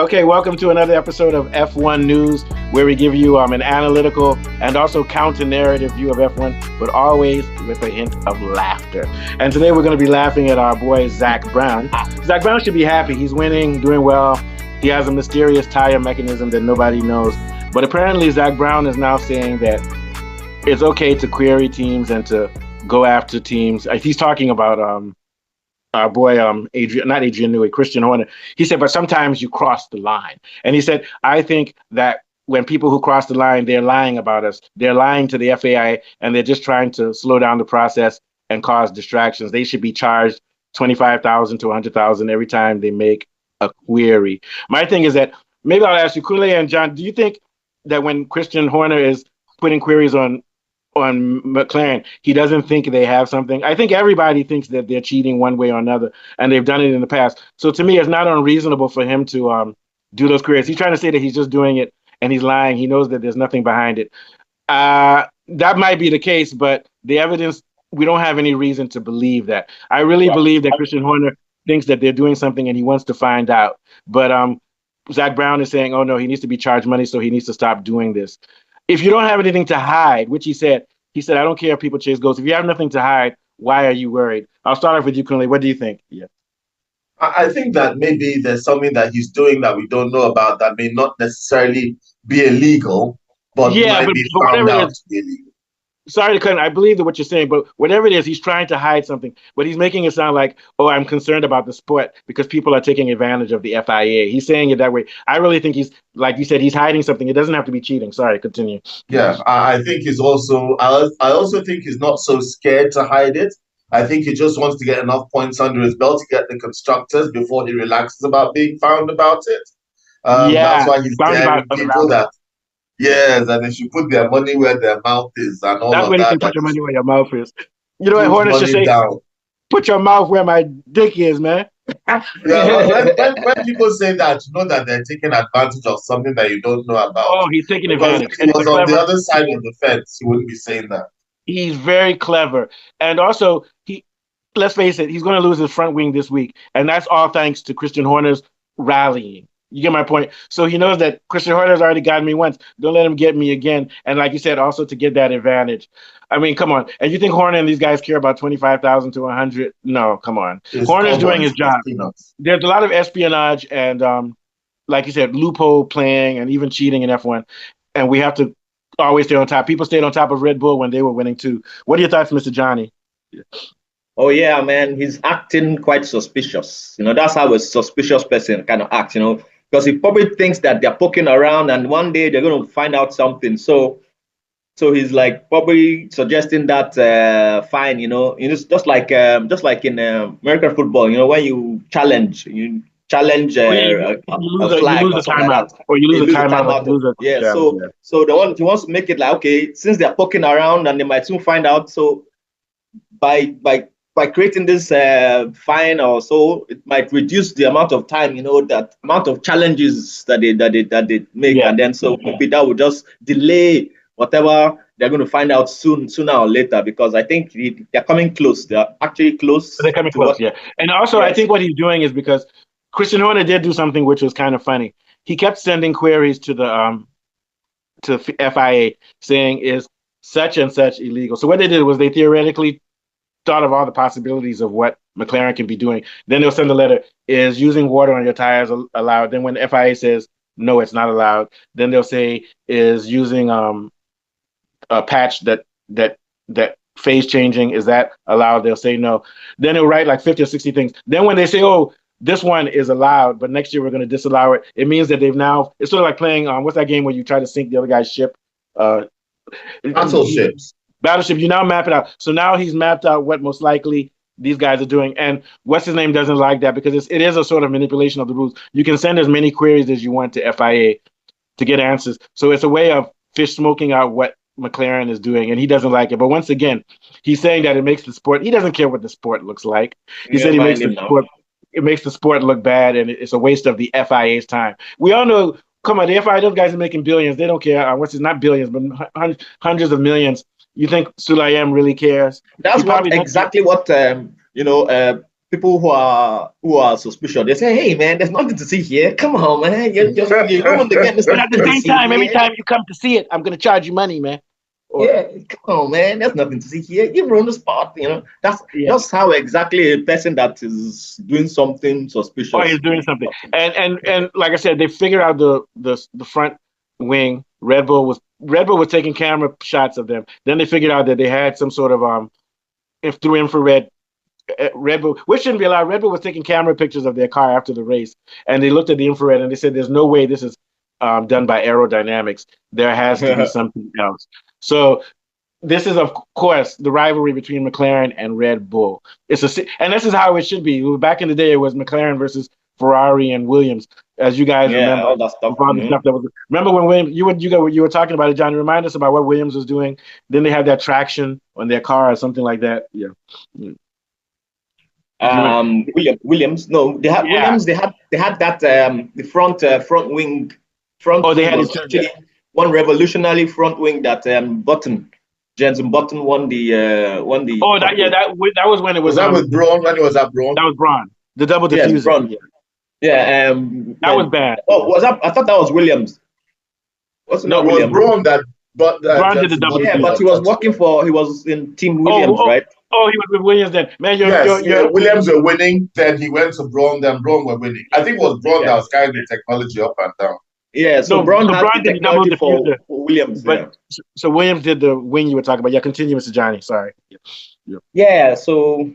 Okay, welcome to another episode of F1 News, where we give you an analytical and also counter-narrative view of F1, but always with a hint of laughter. And today we're going to be laughing at our boy, Zach Brown. Zach Brown should be happy. He's winning, doing well. He has a mysterious tire mechanism that nobody knows. But apparently Zach Brown is now saying that it's okay to query teams and to go after teams. He's talking about our boy, Adrian Newey, Christian Horner. He said, but sometimes you cross the line. And he said, I think that when people who cross the line, they're lying about us. They're lying to the FAI, and they're just trying to slow down the process and cause distractions. They should be charged $25,000 to $100,000 every time they make a query. My thing is that maybe I'll ask you, Kule and John, do you think that when Christian Horner is putting queries on McLaren, he doesn't think they have something? I think everybody thinks that they're cheating one way or another, and they've done it in the past. So to me, it's not unreasonable for him to do those queries. He's trying to say that he's just doing it and he's lying. He knows that there's nothing behind it. That might be the case, but the evidence, we don't have any reason to believe that. I really believe that Christian Horner thinks that they're doing something and he wants to find out. But Zach Brown is saying, oh no, he needs to be charged money, so he needs to stop doing this. If you don't have anything to hide, which he said, I don't care if people chase ghosts. If you have nothing to hide, why are you worried? I'll start off with you, Kunle. What do you think? Yeah. I think that maybe there's something that he's doing that we don't know about that may not necessarily be illegal, but might be found out to be illegal. Sorry to cut in. I believe that what you're saying, but whatever it is, he's trying to hide something. But he's making it sound like, oh, I'm concerned about the sport because people are taking advantage of the FIA. He's saying it that way. I really think he's, like you said, he's hiding something. It doesn't have to be cheating. Sorry, continue. Yeah, I think he's also, I also think he's not so scared to hide it. I think he just wants to get enough points under his belt to get the constructors before he relaxes about being found about it. That's why he's daring people that. Yes, and they should put their money where their mouth is and all That's of when that. you can put your money where your mouth is. You know what Horner should say? Down. Put your mouth where my dick is, man. When people say that, you know that they're taking advantage of something that you don't know about. Oh, he's taking advantage. If he was on the other side of the fence, he wouldn't be saying that. He's very clever. And also, let's face it, he's going to lose his front wing this week. And that's all thanks to Christian Horner's rallying. You get my point? So he knows that Christian Horner has already gotten me once. Don't let him get me again. And like you said, also to get that advantage. I mean, come on. And you think Horner and these guys care about 25,000 to 100? No, come on. Horner's doing his job. There's a lot of espionage and, like you said, loophole playing and even cheating in F1. And we have to always stay on top. People stayed on top of Red Bull when they were winning too. What are your thoughts, Mr. Johnny? Oh, yeah, man. He's acting quite suspicious. You know, that's how a suspicious person kind of acts, you know, because he probably thinks that they're poking around and one day they're going to find out something. So he's like probably suggesting that fine, you know, just like in American football, you know, when you challenge a flag or something like that, or you lose a timeout. Yeah. So he wants to make it like, okay, since they're poking around and they might soon find out, so by creating this fine or so, it might reduce the amount of time, you know, that amount of challenges that they make, and then so maybe that will just delay whatever they're going to find out sooner or later, because I think they're coming close. They're actually close. They're coming close, yeah. And also, yes. I think what he's doing is because Christian Horner did do something which was kind of funny. He kept sending queries to the to FIA saying, is such and such illegal? So what they did was they theoretically thought of all the possibilities of what McLaren can be doing. Then they'll send a letter, is using water on your tires allowed? Then when the FIA says, no, it's not allowed, then they'll say, is using a patch that phase changing, is that allowed? They'll say no. Then they'll write like 50 or 60 things. Then when they say, oh, this one is allowed, but next year we're going to disallow it, it means that they've now, it's sort of like playing, what's that game where you try to sink the other guy's ship? Battleship, you now map it out. So now he's mapped out what most likely these guys are doing. And what's his name doesn't like that because it is a sort of manipulation of the rules. You can send as many queries as you want to FIA to get answers. So it's a way of fish smoking out what McLaren is doing, and he doesn't like it. But once again, he's saying that it makes the sport, he doesn't care what the sport looks like. He said it makes the sport look bad, and it's a waste of the FIA's time. We all know, come on, the FIA, those guys are making billions. They don't care. Not billions, but hundreds of millions. You think Sulayem really cares? That's exactly what people who are suspicious, they say, "Hey, man, there's nothing to see here. Come on, man. You ruined the game. There's But at nothing the to same see time, every here. time you come to see it, I'm gonna charge you money, man. Or Yeah, come on, man. There's nothing to see here. You ruined the spot. That's yeah, just how exactly a person that is doing something or he's suspicious. doing something. And like I said, they figured out the front wing. Red Bull was taking camera shots of them. Then they figured out that they had some sort of if through infrared. Red Bull, which shouldn't be allowed. Red Bull was taking camera pictures of their car after the race, and they looked at the infrared and they said, "There's no way this is done by aerodynamics. There has to be something else." So this is, of course, the rivalry between McLaren and Red Bull. And this is how it should be. Back in the day, it was McLaren versus Ferrari and Williams, as you guys Yeah, remember. all that stuff. With all the stuff that was. Remember when Williams? You were talking about it, Johnny. Remind us about what Williams was doing. Then they had that traction on their car or something like that. Yeah. Williams. No, they had Yeah. Williams. They had that the front wing. Oh, they Wing had was it too. actually one revolutionary front wing that Jensen Button won the. Oh, that was when it was. Was that with Braun? When it was at Braun? That was Braun. The double Yes, diffuser. Braun. Yeah. That was bad. Oh, was that? I thought that was Williams. Wasn't No, that it was Williams? Braun that. But Braun did the double. Yeah, but he was working he was in Team Williams, right? Oh, he was with Williams then. Man, Williams were winning. Then he went to Braun. Then Braun were winning. I think it was Braun that was carrying the technology up and down. Yeah, so Braun had Braun the did the double technology for diffuser. Williams. But so Williams did the wing you were talking about. Yeah, continue, Mr. Johnny. Sorry. Yeah. So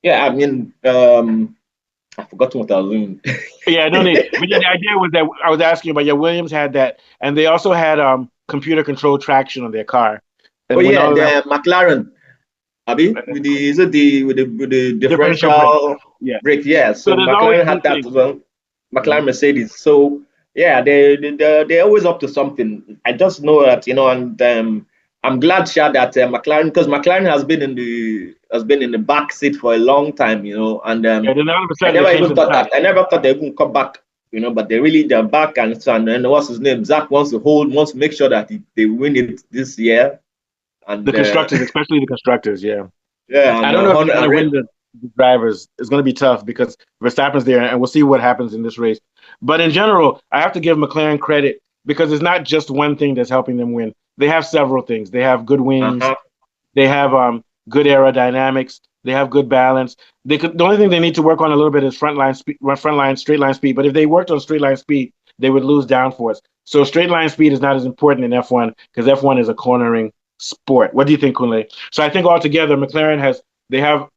I mean, I forgot what I was doing. Yeah, no need. But yeah, the idea was that I was asking about. Yeah, Williams had that, and they also had computer controlled traction on their car. And the McLaren. Abi, with the differential brake. Yeah, so McLaren had that as well. McLaren Mercedes. So yeah, they're always up to something. I just know that, and I'm glad, Sha, that McLaren, because McLaren has been in the back seat for a long time, and I never thought they would come back, but they're back, and what's his name? Zach wants to make sure that they win it this year. And the constructors, especially the constructors, yeah. Yeah, I don't know if they're going to win the drivers. It's going to be tough because Verstappen's there, and we'll see what happens in this race. But in general, I have to give McLaren credit because it's not just one thing that's helping them win. They have several things. They have good wings. They have good aerodynamics. They have good balance. The only thing they need to work on a little bit is straight line speed. But if they worked on straight line speed, they would lose downforce. So straight line speed is not as important in F1 because F1 is a cornering sport. What do you think, Kunle? So I think altogether, McLaren they have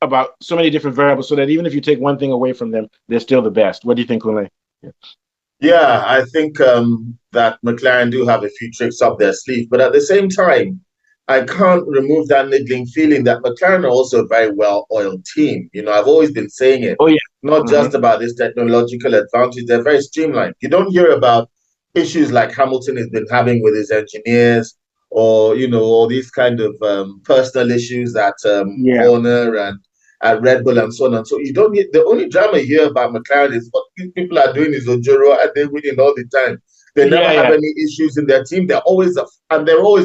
about so many different variables so that even if you take one thing away from them, they're still the best. What do you think, Kunle? Yeah, I think that McLaren do have a few tricks up their sleeve, but at the same time, I can't remove that niggling feeling that McLaren are also a very well-oiled team. I've always been saying it. Oh, yeah. Not just about this technological advantage. They're very streamlined. You don't hear about issues like Hamilton has been having with his engineers, or all these kind of personal issues at Horner and at Red Bull and so on and so. You don't get the only drama you hear about McLaren is what people are doing is Ojoro and they're winning all the time. They never have any issues in their team. They're always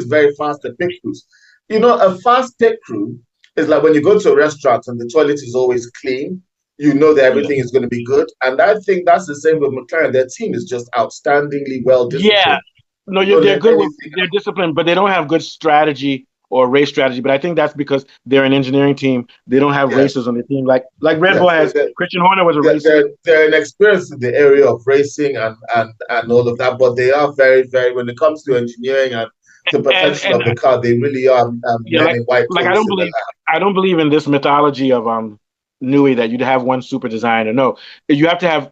very fast at pit crews. A fast pit crew is like when you go to a restaurant and the toilet is always clean. You know that everything is going to be good, and I think that's the same with McLaren. Their team is just outstandingly well disciplined. Yeah. No, they're good. They're disciplined, but they don't have good strategy or race strategy. But I think that's because they're an engineering team. They don't have racers on the team like Red Bull has. Christian Horner was a racer. They're inexperienced in the area of racing and all of that, but they are very, very, when it comes to engineering and the perfection of the car, they really are men in white clothes. I don't believe in this mythology of Newey that you'd have one super designer. No, you have to have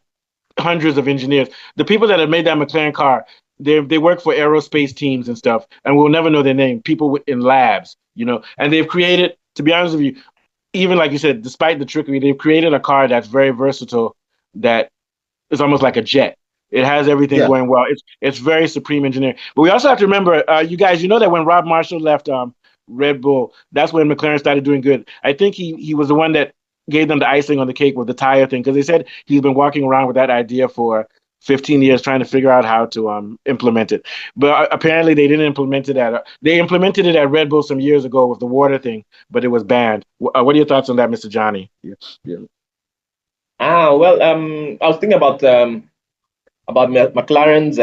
hundreds of engineers. The people that have made that McLaren car, they work for aerospace teams and stuff, and we'll never know their name. People in labs, and they've created, to be honest with you, even like you said, despite the trickery, they've created a car that's very versatile, that is almost like a jet. It has everything going well. It's very supreme engineering. But we also have to remember, you guys, that when Rob Marshall left Red Bull, that's when McLaren started doing good. I think he was the one that gave them the icing on the cake with the tire thing, because they said he's been walking around with that idea for 15 years trying to figure out how to implement it. But apparently they didn't implement it they implemented it at Red Bull some years ago with the water thing, but it was banned. What are your thoughts on that, Mr. Johnny? Yeah. Yeah. Well, I was thinking about McLaren's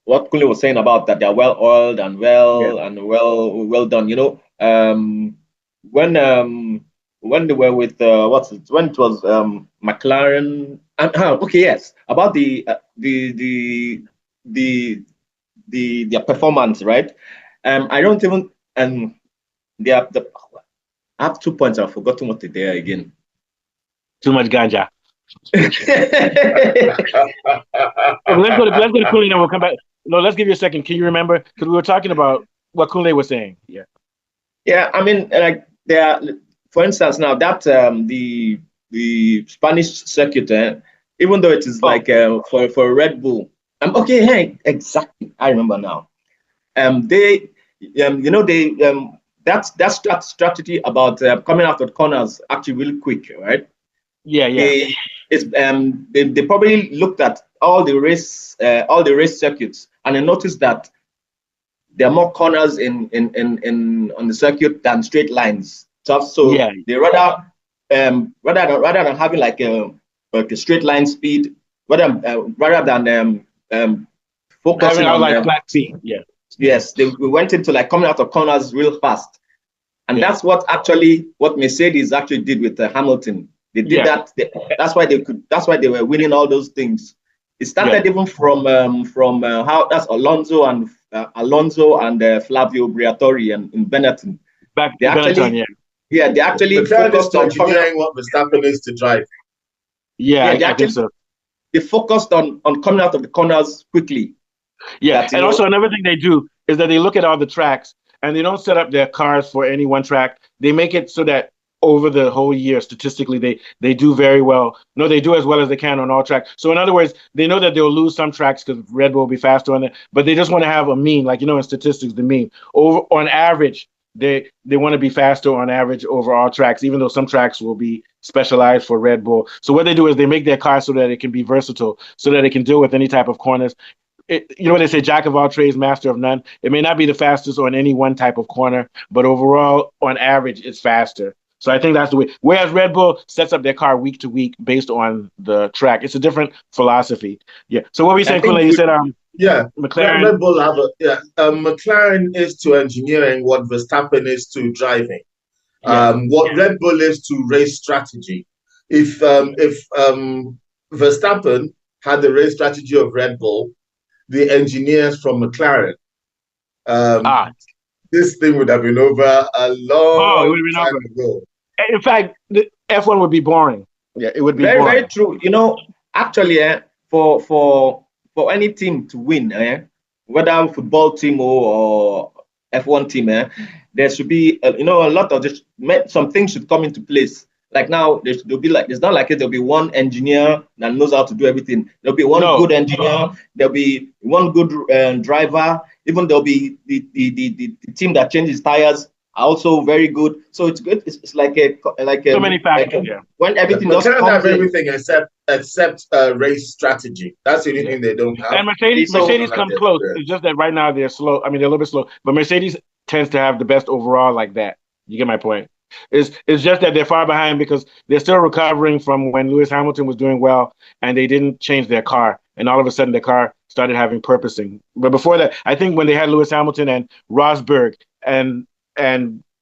what Kunle was saying about that they're well oiled and well done. You know, when they were with when it was McLaren. Okay, yes, about their performance, right? I don't even they have I have 2 points. I've forgotten what they are again. Too much ganja. Let's go to Kunle and we'll come back. No, let's give you a second. Can you remember? Because we were talking about what Kunle was saying. Yeah. Yeah, I mean, like for instance, now that the Spanish circuit, even though it is like for Red Bull, okay, hey, exactly, I remember now. They, that strategy about coming out of corners actually really quick, right? Yeah. They probably looked at all the race circuits and they noticed that there are more corners in on the circuit than straight lines. So yeah. They rather than having like a straight line speed, rather than focusing on like flat speed. Yeah. Yes, we went into like coming out of corners real fast, and that's what Mercedes actually did with Hamilton. They did that. That's why they were winning all those things. It started even from how that's Alonso and Flavio Briatore and in Benetton. Back they to actually, Benetton, they actually focused on engineering what Verstappen is to drive. Yeah, I think so. They focused on coming out of the corners quickly. Yeah, and also another thing they do is that they look at all the tracks and they don't set up their cars for any one track. They make it so that over the whole year, statistically, they do very well. No, they do as well as they can on all tracks. So in other words, they know that they'll lose some tracks because Red Bull will be faster on it, but they just want to have a mean, like, in statistics, the mean. On average, they want to be faster on average over all tracks, even though some tracks will be specialized for Red Bull. So what they do is they make their car so that it can be versatile, so that it can deal with any type of corners. When they say jack of all trades, master of none, it may not be the fastest on any one type of corner, but overall, on average, it's faster. So I think that's the way. Whereas Red Bull sets up their car week to week based on the track. It's a different philosophy. Yeah. So what were you saying, Kunle? You said McLaren. Red Bull have McLaren is to engineering what Verstappen is to driving. Red Bull is to race strategy. If Verstappen had the race strategy of Red Bull, the engineers from McLaren, this thing would have been over a long time ago. In fact, the F1 would be boring. Yeah, it would be very, boring. very true. Actually, for any team to win, whether football team or F1 team, there should be a lot of some things should come into place. Like now, there'll be like, it's not like there'll be one engineer that knows how to do everything. There'll be one good engineer. There'll be one good driver. Even there'll be the team that changes tires are also very good. So it's good. It's like so many factors. When everything just comes have everything except race strategy. That's the only thing they don't have. And Mercedes comes close. It's just that right now they're slow. I mean, they're a little bit slow, but Mercedes tends to have the best overall like that. You get my point? It's just that they're far behind because they're still recovering from when Lewis Hamilton was doing well and they didn't change their car. And all of a sudden, their car started having purposing. But before that, I think when they had Lewis Hamilton and Rosberg and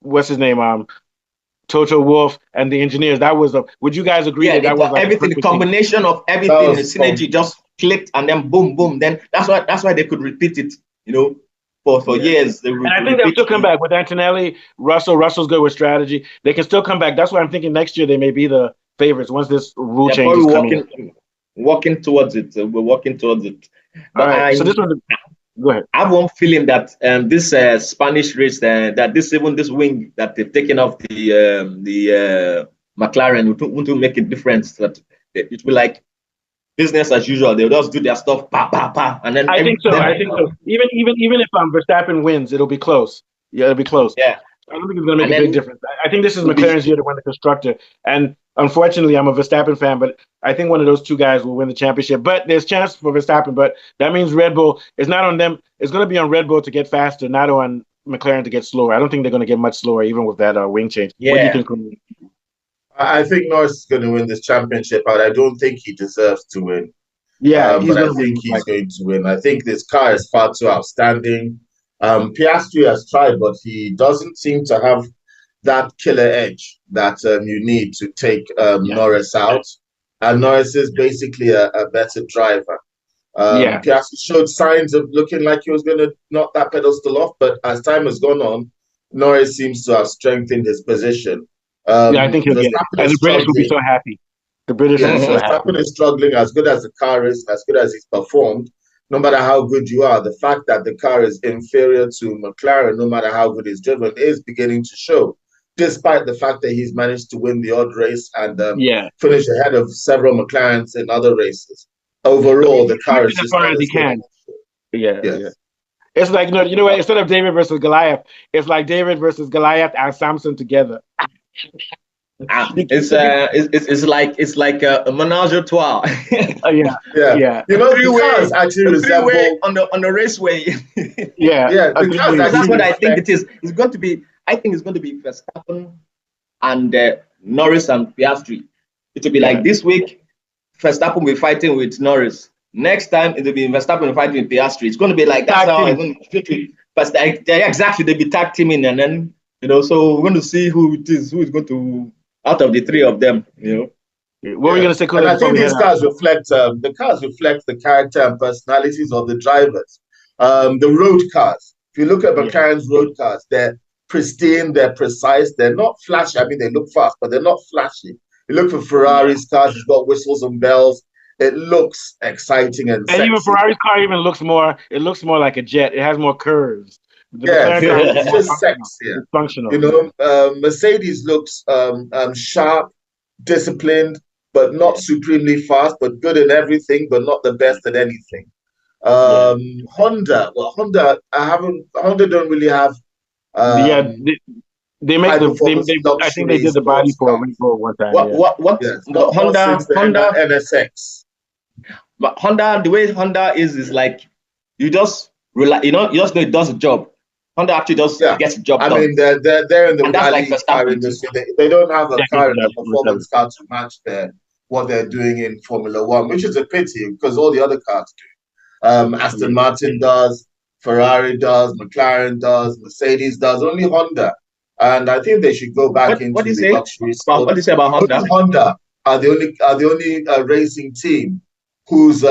what's his name, Toto Wolff and the engineers, that was would you guys agree that was like everything, the combination of everything, the synergy just clicked and then boom, boom. Then that's why they could repeat it, for years. And I think they'll still come back with Antonelli, Russell. Russell's good with strategy. They can still come back. That's why I'm thinking next year they may be the favorites once this rule change is coming. Working towards it. We're working towards it. All right. So this one, go ahead. I have one feeling that this Spanish race, that this wing that they've taken off the McLaren won't make a difference. That it will be like business as usual. They'll just do their stuff, and then I think so. Even if Verstappen wins, it'll be close. Yeah, it'll be close. Yeah. I don't think it's going to And make a big then difference. I think this is it'll be McLaren's year to win the constructor. And unfortunately, I'm a Verstappen fan, but I think one of those two guys will win the championship. But there's chance for Verstappen, but that means Red Bull is not on them. It's going to be on Red Bull to get faster, not on McLaren to get slower. I don't think they're going to get much slower, even with that wing change. What do you yeah. think? Rooney? I think Norris is going to win this championship, but I don't think he deserves to win. Yeah, he's But I going to think win. he's going to win. I think this car is far too outstanding. Piastri has tried, but he doesn't seem to have that killer edge that you need to take Norris out. And Norris is basically a better driver. Yeah, Piastri showed signs of looking like he was going to knock that pedestal off, but as time has gone on, Norris seems to have strengthened his position. yeah, I think he'll get it. Verstappen And is the British will be so struggling. happy. The British will be Yes, so happy. Verstappen is struggling as good as the car is, as good as he's performed. No matter how good you are, the fact that the car is inferior to McLaren, no matter how good he's driven, is beginning to show. Despite the fact that he's managed to win the odd race and Yeah, finish ahead of several McLarens in other races. I mean, Overall, the he's car is pushing as just far not as he as good. can. Yeah, Yes. yeah. It's like no, you know what? Instead of David versus Goliath, it's like David versus Goliath and Samson together. It's like a menage a trois. Yeah, Yeah. yeah, You know, the three-way, cars actually a three-way resemble. on the raceway. yeah. Yeah, the cars So that's actually what I think reflect. it is. It's going to be. I think it's going to be Verstappen and Norris and Piastri. It will be Yeah. like this week, Verstappen will be fighting with Norris. Next time it will be Verstappen fighting with Piastri. It's going to be like that's Tag how team. it's going to be. But exactly, they'll be tag teaming, and then so we're going to see who is going to out of the three of them. What were you gonna say, And Kula, I before think we head these out? cars reflect the character and personalities of the drivers. The road cars. If you look at Yeah. McLaren's road cars, they're pristine, they're precise, they're not flashy. I mean, they look fast, but they're not flashy. You look for Ferrari's cars; it's got whistles and bells. It looks exciting and And even sexy. Ferrari's car even looks more. It looks more like a jet. It has more curves. The Yes, McLaren car is it's more just functional. sexier. It's functional. You know, Mercedes looks sharp, disciplined, but not supremely fast, but good in everything, but not the best at anything. Honda, Honda don't really have Yeah, they make high the performance I think they luxury did the body sports for a cars. Red Bull one time. Yes, What not since the Honda NSX. But Honda, the way Honda is like you just rely, you just know it does a job. Honda actually just gets the job done. I mean, they're in the And that's rally like car Verstappen industry. They don't have a car in the Definitely performance car to match what they're doing in Formula One, which is a pity because all the other cars do. Aston Martin does, Ferrari does, McLaren does, Mercedes does, only Honda. And I think they should go back into what do you the say? luxury What do you say about Honda? Only Honda are the only racing team whose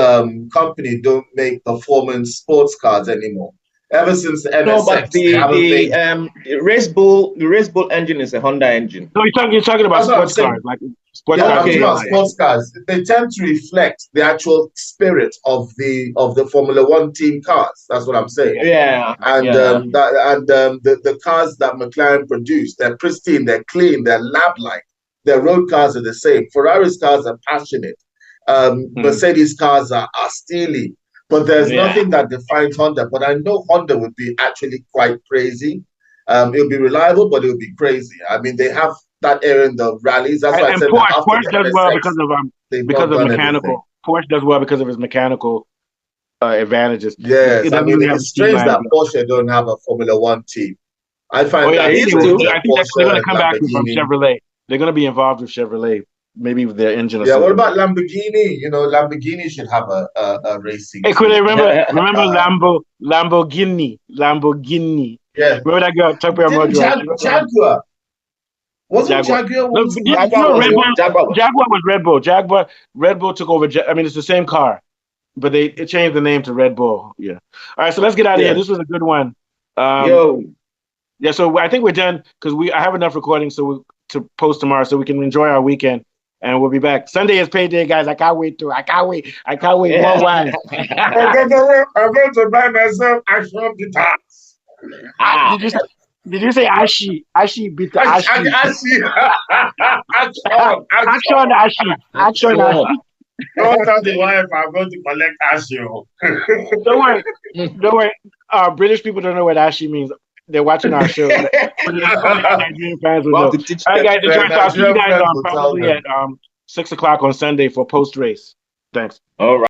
company don't make performance sports cars anymore. Ever since the NSX, No, but they haven't made. the Race Bull engine is a Honda engine. No, you're talking about That's what I'm sports saying. cars, like sports Yeah, cars. I'm talking about sports cars. They tend to reflect the actual spirit of the Formula One team cars. That's what I'm saying. Yeah, And the cars that McLaren produce, they're pristine, they're clean, they're lab-like. Their road cars are the same. Ferrari's cars are passionate. Mercedes cars are steely. But there's nothing that defines Honda. But I know Honda would be actually quite crazy. It'll be reliable, but it'll be crazy. I mean, they have that area in the rallies. That's why I said Porsche does well because of mechanical. Porsche does well because of his mechanical advantages. Yes, I mean, it's strange that Porsche don't have a Formula One team. I find that I think they're going to come back from Lamborghini. Chevrolet. They're going to be involved with Chevrolet, maybe with their engine. Or Yeah, something. what about Lamborghini? You know, Lamborghini should have a racing. Hey, could I remember Lamborghini? Yeah. Remember that girl? Jaguar. Wasn't Jaguar? Jaguar was Red Bull. Red Bull took over. I mean, it's the same car, but they changed the name to Red Bull. Yeah. All right, so let's get out of here. This was a good one. Yeah, so I think we're done because I have enough recordings to post tomorrow, so we can enjoy our weekend, and we'll be back. Sunday is payday, guys. I can't wait. Yeah. One wine. I'm going to buy myself action guitars. Did you say Ashi? Ashi beat the Ashi. Action Ashi. Don't tell the wife I'm going to collect Ashi. Don't worry. British people don't know what Ashi means. they're watching our show. Only Nigerian fans will We'll know. have to teach All right, guys, enjoy. So I'll see you Nigerian guys friends will tell probably them. at 6 o'clock on Sunday for post race. Thanks. All right.